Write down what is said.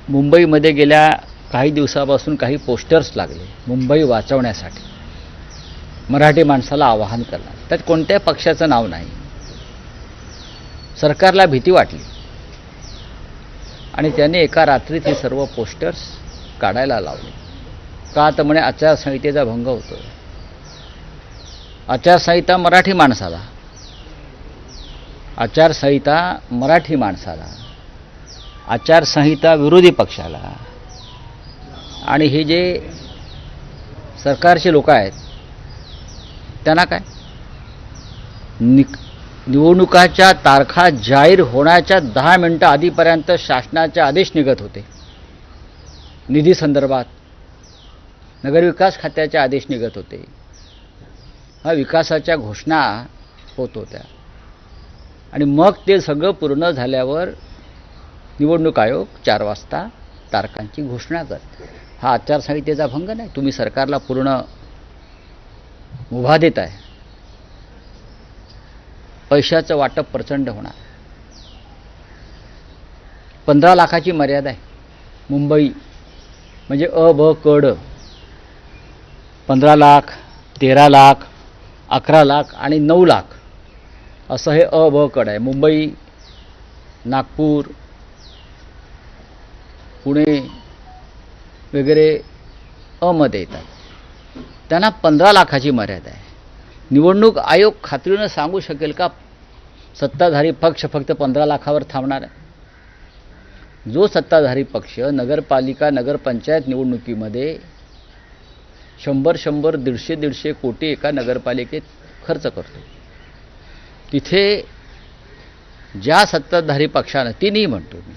मुंबईमध्ये गेल्या काही दिवसापासून काही पोस्टर्स लागले मुंबई वाचवण्यासाठी, मराठी माणसाला आवाहन करणार. त्यात कोणत्या पक्षाचं नाव नाही. सरकारला भीती वाटली आणि त्याने एका रात्रीत हे सर्व पोस्टर्स काढायला लावले. का तर म्हणे आचारसंहितेचा भंग होतो. आचारसंहिता मराठी माणसाला, आचारसंहिता मराठी माणसाला, आचारसंहिता विरोधी पक्षाला. आणि हे जे सरकारचे लोक आहेत त्यांना काय, निवडणुकाच्या तारखा जाहीर होण्याच्या 10 मिनिटं आधीपर्यंत शासनाचे आदेश निघत होते. निधी संदर्भात नगरविकास खात्याचे आदेश निघत होते. हा विकासाच्या घोषणा होत होत्या. आणि मग ते सगळं पूर्ण झाल्यावर निवडणूक आयोग 4 वाजता तारखांची घोषणा करते. हा आचारसंहितेचा भंग नाही. तुम्ही सरकारला पूर्ण मुभा देत आहे. पैशाचं वाटप प्रचंड होणार. 15 लाखाची मर्यादा आहे. मुंबई म्हणजे अ ब क ड 15 लाख, 13 लाख, 11 लाख आणि 9 लाख असं हे अ ब कड आहे. मुंबई, नागपूर, पुणे वगैरे अमध्ये येतात. त्यांना 15 लाखाची मर्यादा आहे. निवडणूक आयोग खात्रीनं सांगू शकेल का सत्ताधारी पक्ष फक्त 15 लाखावर थांबणार आहे? जो सत्ताधारी पक्ष नगरपालिका नगरपंचायत निवडणुकीमध्ये 100-100, 150-150 कोटी एका नगरपालिकेत खर्च करतो, तिथे ज्या सत्ताधारी पक्षानं, ती नाही म्हणतो मी,